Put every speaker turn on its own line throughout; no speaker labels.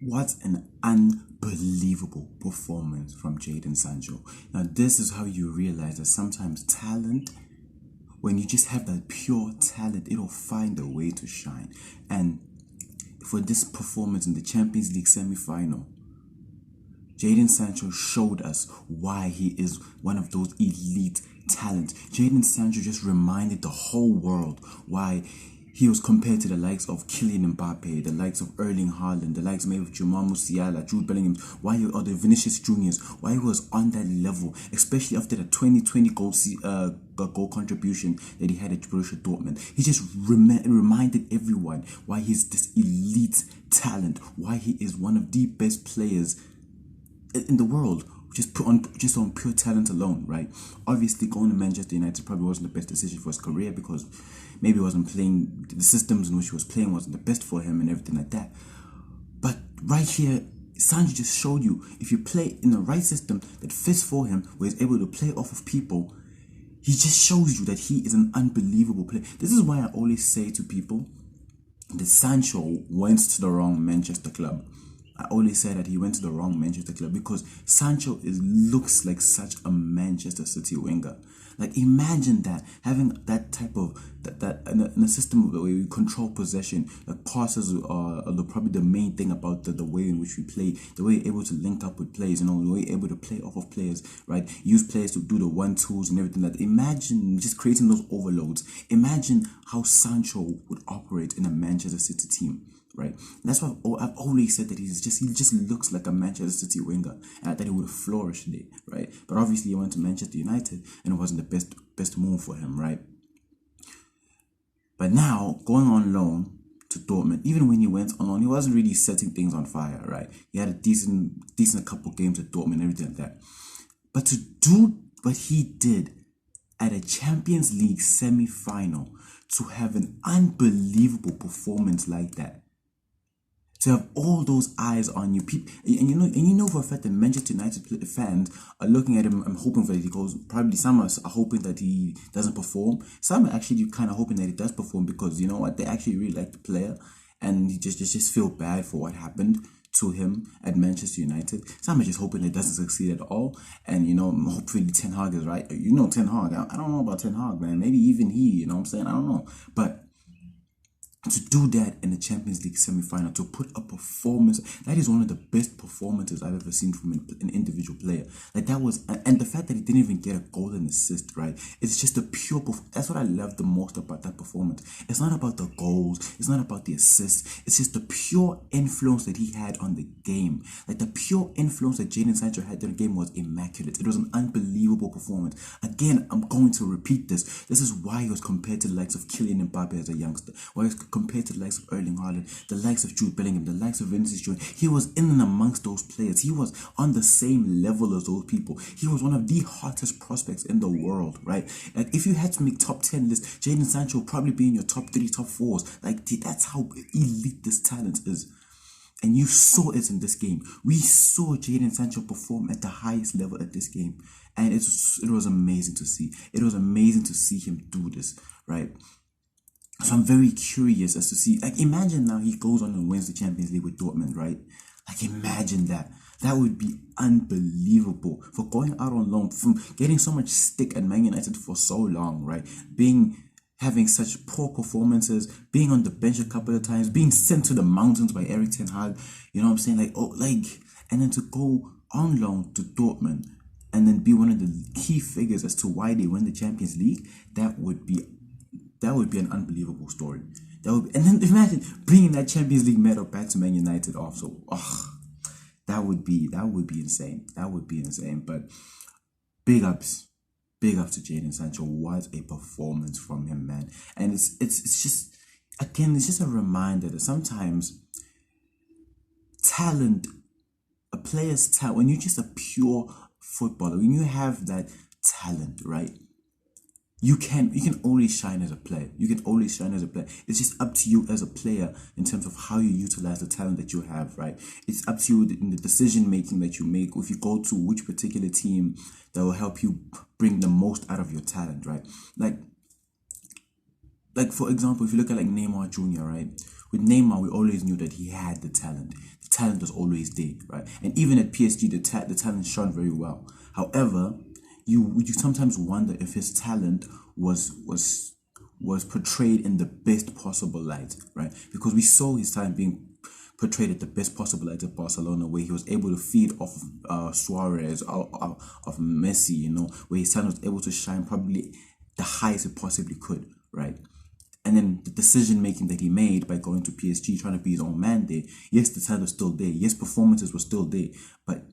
What an unbelievable performance from Jadon Sancho. Now, this is how you realize that sometimes talent, when you just have that pure talent, it'll find a way to shine. And for this performance in the Champions League semi-final, Jadon Sancho showed us why he is one of those elite talents. Jadon Sancho just reminded the whole world why he was compared to the likes of Kylian Mbappe, the likes of Erling Haaland, the likes maybe of Jamal Musiala, Jude Bellingham, or the Vinicius Juniors, why he was on that level, especially after the 2020 goal contribution that he had at Borussia Dortmund. He just reminded everyone why he's this elite talent, why he is one of the best players in the world, just on pure talent alone, right? Obviously, going to Manchester United probably wasn't the best decision for his career because maybe he wasn't playing, the systems in which he was playing wasn't the best for him and everything like that. But right here, Sancho just showed you, if you play in the right system that fits for him, where he's able to play off of people, he just shows you that he is an unbelievable player. This is why I always say to people that Sancho went to the wrong Manchester club. I always say that he went to the wrong Manchester club because Sancho looks like such a Manchester City winger. Like, imagine that, having that type of that in a system where we control possession. Like, passes are probably the main thing about the way in which we play, the way you're able to link up with players, the way you're able to play off of players, right? Use players to do the 1-2s and everything. That, imagine just creating those overloads. Imagine how Sancho would operate in a Manchester City team. Right, that's why I've always said that he just looks like a Manchester City winger, and that he would flourish there, right? But obviously, he went to Manchester United, and it wasn't the best move for him, right? But now going on loan to Dortmund, even when he went on loan, he wasn't really setting things on fire, right? He had a decent couple games at Dortmund and everything like that. But to do what he did at a Champions League semi-final, to have an unbelievable performance like that, to have all those eyes on you, people, and you know for a fact that Manchester United fans are looking at him and hoping that he goes. Probably some are hoping that he doesn't perform. Some are actually kind of hoping that he does perform because you know what, they actually really like the player, and he just feel bad for what happened to him at Manchester United. Some are just hoping it doesn't succeed at all, and hopefully Ten Hag is right. Ten Hag. I don't know about Ten Hag, man. Maybe even he. You know what I'm saying? I don't know, but to do that in the Champions League semi-final, to put a performance, that is one of the best performances I've ever seen from an individual player. Like, that was, and the fact that he didn't even get a golden assist, right? It's just a pure, that's what I love the most about that performance. It's not about the goals, it's not about the assists, it's just the pure influence that he had on the game. Like, the pure influence that Jadon Sancho had on the game was immaculate. It was an unbelievable performance. Again, I'm going to repeat this. This is why he was compared to the likes of Kylian Mbappe as a youngster. Why he was compared to the likes of Erling Haaland, the likes of Jude Bellingham, the likes of Vinicius Junior. He was in and amongst those players. He was on the same level as those people. He was one of the hottest prospects in the world, right? Like, if you had to make top 10 lists, Jadon Sancho would probably be in your top 3, top 4s. Like, that's how elite this talent is. And you saw it in this game. We saw Jadon Sancho perform at the highest level at this game. And it was amazing to see. It was amazing to see him do this, right? So I'm very curious as to see, like, imagine now he goes on and wins the Champions League with Dortmund, right? Like, imagine that. That would be unbelievable. For going out on loan, from getting so much stick at Man United for so long, right? Having such poor performances, being on the bench a couple of times, being sent to the mountains by Erik ten Hag, you know what I'm saying? And then to go on loan to Dortmund and then be one of the key figures as to why they win the Champions League, that would be an unbelievable story. And then imagine bringing that Champions League medal back to Man United also. That would be insane. That would be insane. But big ups to Jadon Sancho. What a performance from him, man. And it's just, again, it's just a reminder that sometimes talent, a player's talent, when you're just a pure footballer, when you have that talent, right? You can only shine as a player. You can only shine as a player. It's just up to you as a player in terms of how you utilize the talent that you have, right? It's up to you in the decision making that you make. If you go to which particular team that will help you bring the most out of your talent, right? Like for example, if you look at like Neymar Jr., right? with Neymar, we always knew that he had the talent. The talent was always there, right? And even at PSG, the talent shone very well. However, you sometimes wonder if his talent was portrayed in the best possible light, right? Because we saw his talent being portrayed at the best possible light at Barcelona, where he was able to feed off Suarez, of Messi, you know, where his talent was able to shine probably the highest it possibly could, right? And then the decision making that he made by going to PSG, trying to be his own man there. Yes, the talent was still there. Yes, performances were still there, but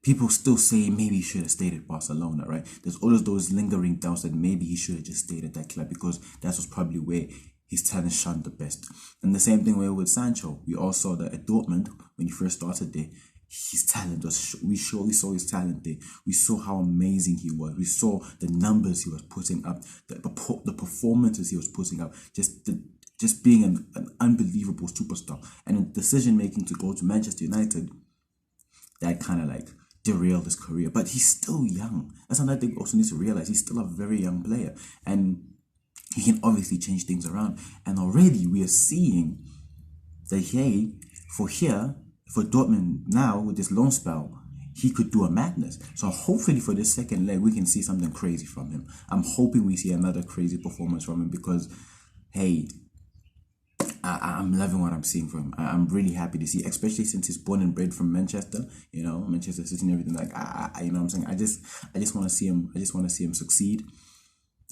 people still say maybe he should have stayed at Barcelona, right? There's always those lingering doubts that maybe he should have just stayed at that club, because that was probably where his talent shone the best. And the same thing with Sancho. We all saw that at Dortmund, when he first started there, his talent was, we surely saw his talent there. We saw how amazing he was. We saw the numbers he was putting up, the performances he was putting up, just being an unbelievable superstar. And in decision making to go to Manchester United, that kind of like derailed his career. But he's still young. That's another thing also needs to realize. He's still a very young player, and he can obviously change things around. And already we are seeing that, hey, for Dortmund now, with this loan spell, he could do a madness. So hopefully for this second leg, we can see something crazy from him. I'm hoping we see another crazy performance from him, because, hey, I'm loving what I'm seeing from him. I'm really happy to see, especially since he's born and bred from Manchester, you know, Manchester City and everything. Like, you know what I'm saying? I just want to see him. I just want to see him succeed.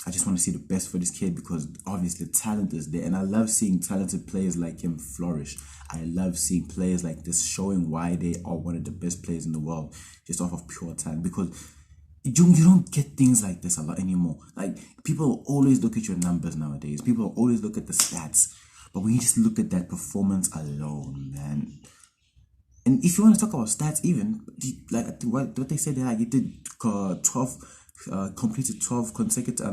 I just want to see the best for this kid, because obviously talent is there, and I love seeing talented players like him flourish. I love seeing players like this showing why they are one of the best players in the world, just off of pure talent, because you don't get things like this a lot anymore. Like, people always look at your numbers nowadays. People always look at the stats, but when you just look at that performance alone, man. And if you want to talk about stats, even like what they said, like he did 12 completed 12 consecutive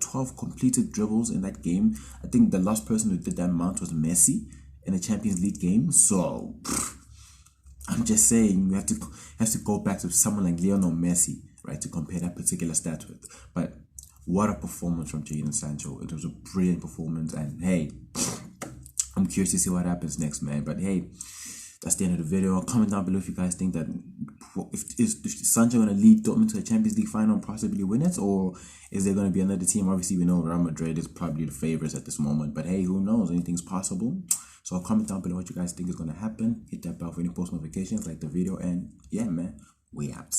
12 completed dribbles in that game. I think the last person who did that amount was Messi in a Champions League game. So I'm just saying, we have to go back to someone like Lionel Messi, right, to compare that particular stat with. But what a performance from Jadon Sancho. It was a brilliant performance, and hey, I'm curious to see what happens next, man. But hey, that's the end of the video. Comment down below if you guys think that is Sancho going to lead Dortmund to a Champions League final and possibly win it, or is there going to be another team? Obviously, we know Real Madrid is probably the favorites at this moment, but hey, who knows? Anything's possible. So comment down below what you guys think is going to happen. Hit that bell for any post notifications, like the video, and yeah, man, we out.